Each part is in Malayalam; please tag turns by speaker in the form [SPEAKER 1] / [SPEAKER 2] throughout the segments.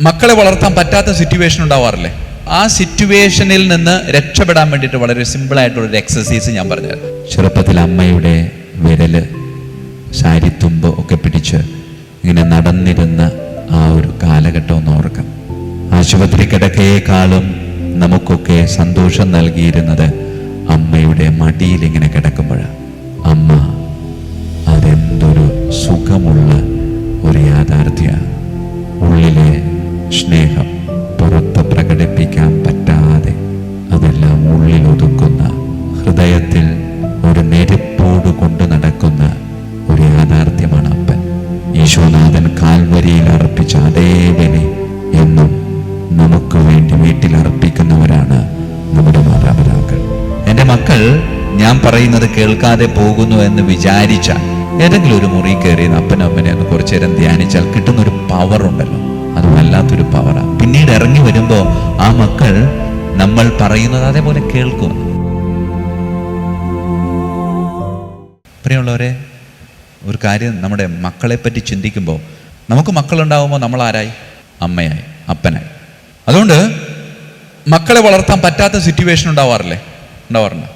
[SPEAKER 1] മക്കളെ വളർത്താൻ പറ്റാത്ത സിറ്റുവേഷൻ ഉണ്ടാവാറില്ലേ? ആ സിറ്റുവേഷനിൽ നിന്ന് രക്ഷപ്പെടാൻ വേണ്ടിയിട്ട് വളരെ സിമ്പിളായിട്ടുള്ളൊരു എക്സസൈസ് ഞാൻ പറഞ്ഞുതരാം.
[SPEAKER 2] ചെറുപ്പത്തിൽ അമ്മയുടെ വിരല്, സാരിത്തുമ്പ് ഒക്കെ പിടിച്ച് ഇങ്ങനെ നടന്നിരുന്ന ആ ഒരു കാലഘട്ടം ഒന്ന് ഓർക്കാം. ആശുപത്രി കിടക്കയേക്കാളും നമുക്കൊക്കെ സന്തോഷം നൽകിയിരുന്നത് അമ്മയുടെ മടിയിൽ ഇങ്ങനെ കിടക്കുമ്പോഴാണ്. അമ്മ അതെന്തൊരു സുഖമുള്ള ഒരു യാഥാർത്ഥ്യമാണ്. ഉള്ളിലെ സ്നേഹം പുറത്ത് പ്രകടിപ്പിക്കാൻ പറ്റാതെ അതെല്ലാം ഉള്ളിൽ ഒതുക്കുന്ന, ഹൃദയത്തിൽ ഒരു നെരുപ്പോട് കൊണ്ട് നടക്കുന്ന ഒരു യാഥാർത്ഥ്യമാണ് അപ്പൻ. ഈശോനാഥൻ കാൽവരിയിൽ അർപ്പിച്ച അതേ ബലി എന്നും നമുക്ക് വേണ്ടി വീട്ടിൽ അർപ്പിക്കുന്നവരാണ് നമ്മുടെ മാതാപിതാക്കൾ.
[SPEAKER 1] എൻ്റെ മക്കൾ ഞാൻ പറയുന്നത് കേൾക്കാതെ പോകുന്നു എന്ന് വിചാരിച്ച ഏതെങ്കിലും ഒരു മുറി കയറി അപ്പനും അമ്മനെ ഒന്ന് കുറച്ചു നേരം ധ്യാനിച്ചാൽ കിട്ടുന്നൊരു പവർ ഉണ്ടല്ലോ, അത് വല്ലാത്തൊരു പവറാണ്. പിന്നീട് ഇറങ്ങി വരുമ്പോൾ ആ മക്കൾ നമ്മൾ പറയുന്നത് അതേപോലെ കേൾക്കും. പ്രിയമുള്ളവരെ, ഒരു കാര്യം, നമ്മുടെ മക്കളെ പറ്റി ചിന്തിക്കുമ്പോൾ നമുക്ക് മക്കളുണ്ടാകുമ്പോൾ നമ്മൾ ആരായി? അമ്മയായി, അപ്പനായി. അതുകൊണ്ട് മക്കളെ വളർത്താൻ പറ്റാത്ത സിറ്റുവേഷൻ ഉണ്ടാവാറില്ലേ? ഉണ്ടാവാറുണ്ട്.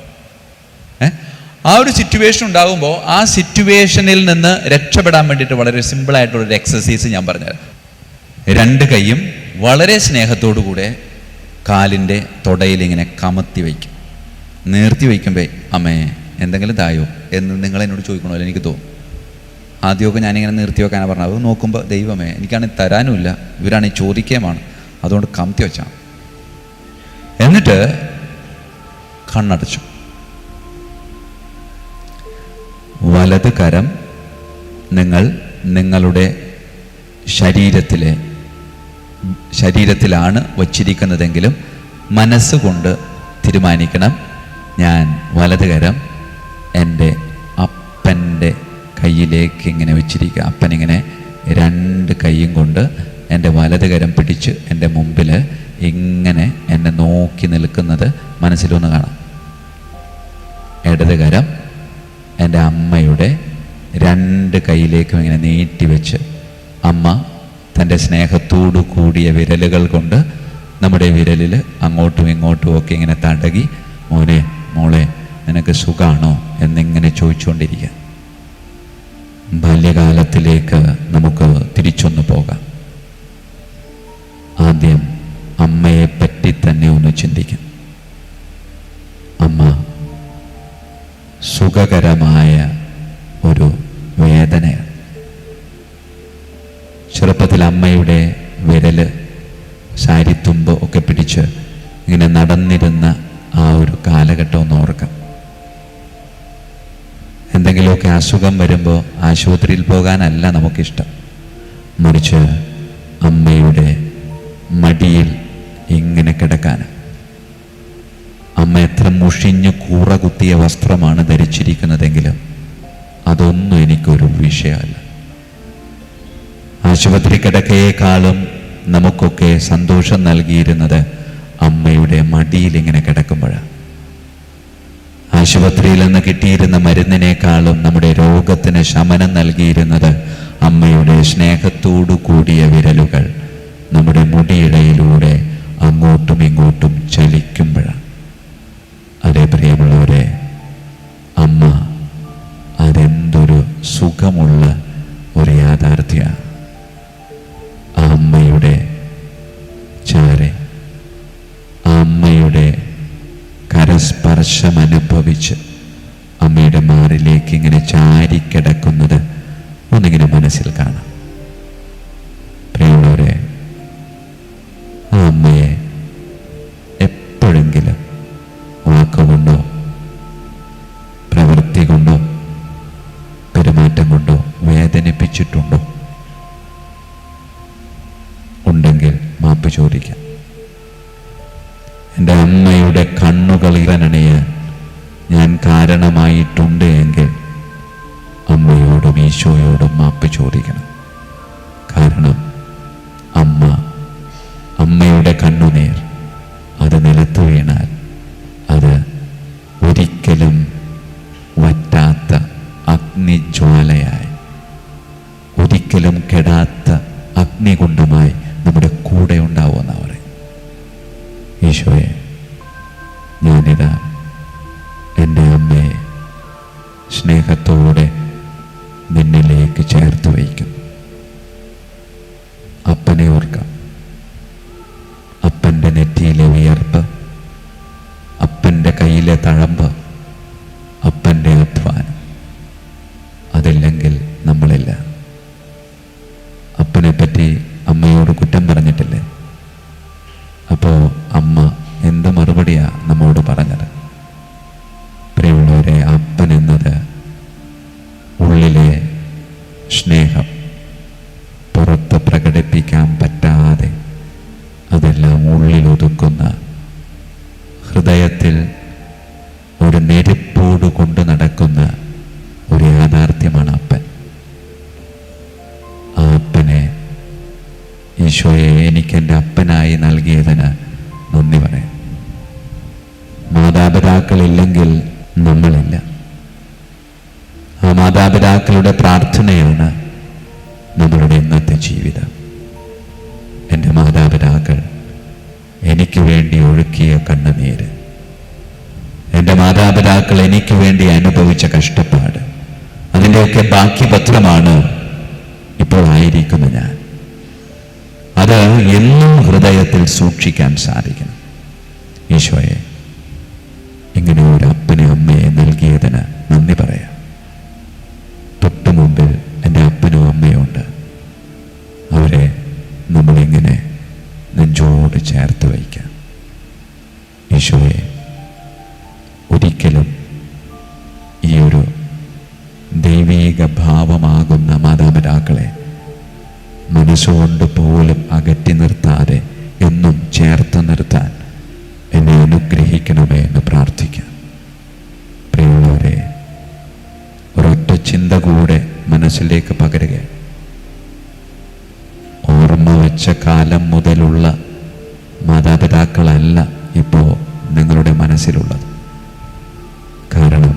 [SPEAKER 1] ആ ഒരു സിറ്റുവേഷൻ ഉണ്ടാകുമ്പോൾ ആ സിറ്റുവേഷനിൽ നിന്ന് രക്ഷപ്പെടാൻ വേണ്ടിയിട്ട് വളരെ സിമ്പിളായിട്ടുള്ളൊരു എക്സസൈസ് ഞാൻ പറഞ്ഞുതരാം. രണ്ട് കൈയും വളരെ സ്നേഹത്തോടു കൂടെ കാലിൻ്റെ തൊടയിൽ ഇങ്ങനെ കമത്തി വയ്ക്കും. നിർത്തി വയ്ക്കുമ്പോൾ അമ്മേ എന്തെങ്കിലും തായോ എന്ന് നിങ്ങളെന്നോട് ചോദിക്കണമല്ലോ എനിക്ക് തോന്നും. ആദ്യമൊക്കെ ഞാനിങ്ങനെ നിർത്തി വെക്കാനാണ് പറഞ്ഞത്. അത് നോക്കുമ്പോൾ ദൈവമേ എനിക്കാണെങ്കിൽ തരാനുമില്ല, ഇവരാണെങ്കിൽ ചോദിക്കുകയുമാണ്, അതുകൊണ്ട് കമത്തി വെച്ചാണ്. എന്നിട്ട് കണ്ണടച്ചു. വലത് കരം നിങ്ങൾ നിങ്ങളുടെ ശരീരത്തിലാണ് വച്ചിരിക്കുന്നതെങ്കിലും മനസ്സുകൊണ്ട് തീരുമാനിക്കണം, ഞാൻ വലത് കരം എൻ്റെ അപ്പൻ്റെ കയ്യിലേക്ക് ഇങ്ങനെ വെച്ചിരിക്കുക. അപ്പനിങ്ങനെ രണ്ട് കൈയും കൊണ്ട് എൻ്റെ വലത് കരം പിടിച്ച് എൻ്റെ മുമ്പിൽ ഇങ്ങനെ എന്നെ നോക്കി നിൽക്കുന്നത് മനസ്സിലൊന്ന് കാണാം. ഇടത് കരം എൻ്റെ അമ്മയുടെ രണ്ട് കൈയിലേക്കും ഇങ്ങനെ നീട്ടി വെച്ച് അമ്മ തൻ്റെ സ്നേഹത്തോടു കൂടിയ വിരലുകൾ കൊണ്ട് നമ്മുടെ വിരലിൽ അങ്ങോട്ടും ഇങ്ങോട്ടും ഒക്കെ ഇങ്ങനെ തടകി മോനെ മോളെ നിനക്ക് സുഖമാണോ എന്നിങ്ങനെ ചോദിച്ചുകൊണ്ടിരിക്കുക. ബാല്യകാലത്തിലേക്ക് നമുക്ക് തിരിച്ചൊന്ന് പോകാം. ആദ്യം അമ്മയെ പറ്റി തന്നെ ഒന്ന് ചിന്തിക്കാം. അമ്മ സുഖകരമായ ഒരു വേദനയാണ്. ചെറുപ്പത്തിൽ അമ്മയുടെ വിരല്, സാരിത്തുമ്പ് ഒക്കെ പിടിച്ച് ഇങ്ങനെ നടന്നിരുന്ന ആ ഒരു കാലഘട്ടം ഒന്ന് ഓർക്കാം. എന്തെങ്കിലുമൊക്കെ അസുഖം വരുമ്പോൾ ആശുപത്രിയിൽ പോകാനല്ല നമുക്കിഷ്ടം, മറിച്ച് അമ്മയുടെ മടിയിൽ ഇങ്ങനെ കിടക്കാൻ. അമ്മ എത്ര മുഷിഞ്ഞ് കൂറ കുത്തിയ വസ്ത്രമാണ് ധരിച്ചിരിക്കുന്നതെങ്കിലും അതൊന്നും എനിക്കൊരു വിഷയമല്ല. ആശുപത്രി കിടക്കയേക്കാളും നമുക്കൊക്കെ സന്തോഷം നൽകിയിരുന്നത് അമ്മയുടെ മടിയിൽ ഇങ്ങനെ കിടക്കുമ്പോഴാണ്. ആശുപത്രിയിൽ നിന്ന് കിട്ടിയിരുന്ന മരുന്നിനേക്കാളും നമ്മുടെ രോഗത്തിന് ശമനം നൽകിയിരുന്നത് അമ്മയുടെ സ്നേഹത്തോടു കൂടിയ വിരലുകൾ നമ്മുടെ മുടിയിടയിലൂടെ അങ്ങോട്ടും ഇങ്ങോട്ടും ചലിക്കുമ്പോഴാണ്. അതേ പ്രിയമുള്ളവരെ, അമ്മ അതെന്തൊരു സുഖമുള്ള ഒരു യാഥാർത്ഥ്യമാണ്. ആ അമ്മയുടെ ചാരെ, ആ അമ്മയുടെ കരസ്പർശം അനുഭവിച്ച് അമ്മയുടെ മാറിലേക്ക് ഇങ്ങനെ ചാരിക്കിടക്കുന്നത് ഒന്നിങ്ങനെ മനസ്സിൽ കാണാം. പ്രിയമുള്ളവരെ, ആ അമ്മയെ എപ്പോഴെങ്കിലും വാക്കുകൊണ്ടോ പ്രവൃത്തി കൊണ്ടോ പെരുമാറ്റം കൊണ്ടോ വേദനിപ്പിച്ചിട്ടുണ്ടോ? ഉണ്ടെങ്കിൽ മാപ്പ് ചോദിക്കാം. എൻ്റെ അമ്മയുടെ കണ്ണുകൾ ഇറനണിയാൻ ഞാൻ കാരണമായിട്ടുണ്ട് എങ്കിൽ അമ്മയോടും ഈശോയോടും മാപ്പ് ചോദിക്കണം. കാരണം അമ്മയുടെ കണ്ണുനീർ അത് നിലത്ത് വീണാൽ അത് ഒരിക്കലും വറ്റാത്ത അഗ്നിജ്വാലയായി, ഒരിക്കലും കെടാത്ത അഗ്നികുണ്ഡമായി നമ്മുടെ
[SPEAKER 2] ഈശോയെ, ഞാനിതാ എൻ്റെ അമ്മയെ സ്നേഹത്തോടെ നിന്നിലേക്ക് ചേർത്ത് വയ്ക്കുന്നു. അപ്പനെ ഓർക്കാം. അപ്പൻ്റെ നെറ്റിയിലെ വിയർപ്പ്, അപ്പൻ്റെ കയ്യിലെ തഴമ്പ്, അപ്പൻ്റെ അധ്വാനം. അതില്ലെങ്കിൽ നമ്മളില്ല. അപ്പനെ പറ്റി അമ്മയോട് കുറ്റം പറഞ്ഞിട്ടില്ലേ? അപ്പോൾ അമ്മ എന്ത് മറുപടിയാ നമ്മോട് പറഞ്ഞത്? പ്രിയമുള്ളവരെ, അപ്പൻ എന്നത് ഉള്ളിലെ സ്നേഹം പുറത്ത് പ്രകടിപ്പിക്കാൻ പറ്റാതെ അതെല്ലാം ഉള്ളിലൊതുക്കുന്ന, ഹൃദയത്തിൽ ഒരു നെരുപ്പോട് കൊണ്ട് നടക്കുന്ന ഒരു യാഥാർത്ഥ്യമാണ് അപ്പൻ. ആ അപ്പനെ, ഈശോയെ എനിക്കെൻ്റെ അപ്പനായി നൽകിയതിന് നന്ദി പറയാം. മാതാപിതാക്കളില്ലെങ്കിൽ നമ്മളില്ല. ആ മാതാപിതാക്കളുടെ പ്രാർത്ഥനയാണ് നമ്മളുടെ ഇന്നത്തെ ജീവിതം. എൻ്റെ മാതാപിതാക്കൾ എനിക്ക് വേണ്ടി ഒഴുക്കിയ കണ്ണുനീര്, എൻ്റെ മാതാപിതാക്കൾ എനിക്ക് വേണ്ടി അനുഭവിച്ച കഷ്ടപ്പാട്, അതിൻ്റെയൊക്കെ ബാക്കി പത്രമാണ് ഇപ്പോൾ ആയിരിക്കുന്ന ഞാൻ. അത് എന്നും ഹൃദയത്തിൽ സൂക്ഷിക്കാൻ സാധിക്കണം. ഈശോയെ, ഇങ്ങനെ ഒരു അപ്പനെ അമ്മയെ നൽകിയതിന് നന്ദി പറയാം. തൊട്ടു മുമ്പിൽ എൻ്റെ അപ്പനും അമ്മയുണ്ട്. അവരെ നമ്മളിങ്ങനെ നെഞ്ചോട് ചേർത്ത് വയ്ക്കാം. ഈശോയെ, ഒരിക്കലും ഈ ഒരു ദൈവീക ഭാവമാകുന്ന മാതാപിതാക്കളെ മനസ്സുകൊണ്ട് പോലും അകറ്റി നിർത്താതെ എന്നും ചേർത്ത് നിർത്താൻ എന്നെ അനുഗ്രഹിക്കണമേ എന്ന് പ്രാർത്ഥിക്കാം. പ്രിയമുള്ളവരെ, ഒരൊറ്റ ചിന്ത കൂടെ മനസ്സിലേക്ക് പകരുക. ഓർമ്മ വെച്ച കാലം മുതലുള്ള മാതാപിതാക്കളല്ല ഇപ്പോൾ നിങ്ങളുടെ മനസ്സിലുള്ളത്. കാരണം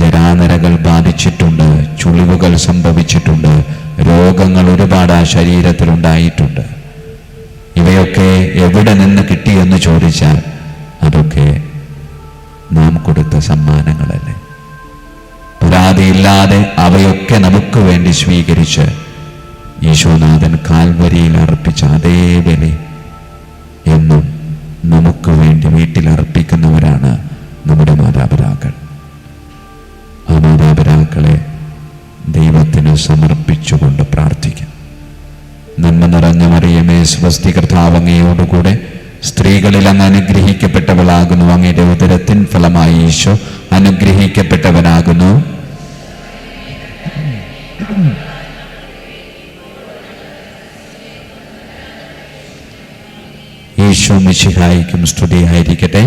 [SPEAKER 2] ജരാനരകൾ ബാധിച്ചിട്ടുണ്ട്, ചുളിവുകൾ സംഭവിച്ചിട്ടുണ്ട്, രോഗങ്ങൾ ഒരുപാട് ആ ശരീരത്തിലുണ്ടായിട്ടുണ്ട്. ഇവയൊക്കെ എവിടെ നിന്ന് കിട്ടിയെന്ന് ചോദിച്ചാൽ അതൊക്കെ നാം കൊടുത്ത സമ്മാനങ്ങളല്ലേ. പരാതിയില്ലാതെ അവയൊക്കെ നമുക്ക് വേണ്ടി സ്വീകരിച്ച് ഈശോനാഥൻ കാൽവരിയിൽ അർപ്പിച്ച അതേ ബലി എന്നും നമുക്ക് വേണ്ടി വീട്ടിൽ അർപ്പിക്കുന്നവരാണ് നമ്മുടെ മാതാപിതാക്കൾ. ആ മാതാപിതാക്കളെ ദൈവത്തിന് സമർപ്പിച്ചുകൊണ്ട് പ്രാർത്ഥിക്കാം. നന്മ നിറഞ്ഞ മറിയമേ, സ്വസ്തി, കർത്താവ് അങ്ങയോടുകൂടെ സ്ത്രീകളിൽ അങ്ങ് അനുഗ്രഹിക്കപ്പെട്ടവളാകുന്നു. അങ്ങയുടെ ഉദരത്തിൻ ഫലമായി ഈശോ അനുഗ്രഹിക്കപ്പെട്ടവനാകുന്നു. ഈശോ മിശിഹായിക്കും സ്തുതിയായിരിക്കട്ടെ.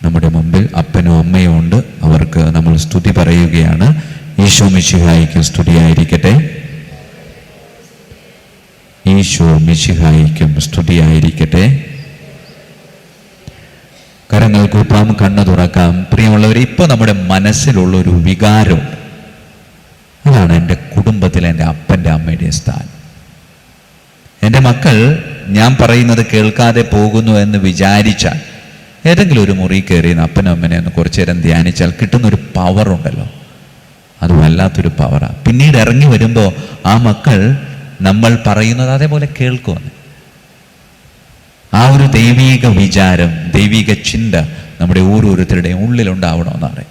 [SPEAKER 2] നമ്മുടെ മുമ്പിൽ അപ്പനും അമ്മയും ഉണ്ട്. അവർക്ക് നമ്മൾ സ്തുതി പറയുകയാണ്. ഈശോ മിശിഹായിക്കും സ്തുതിയായിരിക്കട്ടെ. ഈശോ മിശിഹായിക്കും സ്തുതിയായിരിക്കട്ടെ. കരങ്ങൾ കൂപ്പാം, കണ്ണു തുറക്കാം. പ്രിയമുള്ളവർ, ഇപ്പോൾ നമ്മുടെ മനസ്സിലുള്ള ഒരു വികാരം, അതാണ് എൻ്റെ കുടുംബത്തിലെ എൻ്റെ അപ്പൻ്റെ അമ്മയുടെ സ്ഥാനം. എൻ്റെ മക്കൾ ഞാൻ പറയുന്നത് കേൾക്കാതെ പോകുന്നു എന്ന് വിചാരിച്ചാൽ ഏതെങ്കിലും ഒരു മുറി കയറി അപ്പനും അമ്മനെ ഒന്ന് കുറച്ചു നേരം ധ്യാനിച്ചാൽ കിട്ടുന്നൊരു പവറുണ്ടല്ലോ, അത് വല്ലാത്തൊരു പവറാണ്. പിന്നീട് ഇറങ്ങി വരുമ്പോൾ ആ മക്കൾ നമ്മൾ പറയുന്നത് അതേപോലെ കേൾക്കുമെന്ന്. ആ ഒരു ദൈവീക വിചാരം, ദൈവിക ചിന്ത നമ്മുടെ ഓരോരുത്തരുടെയും ഉള്ളിലുണ്ടാവണമെന്നാണ്.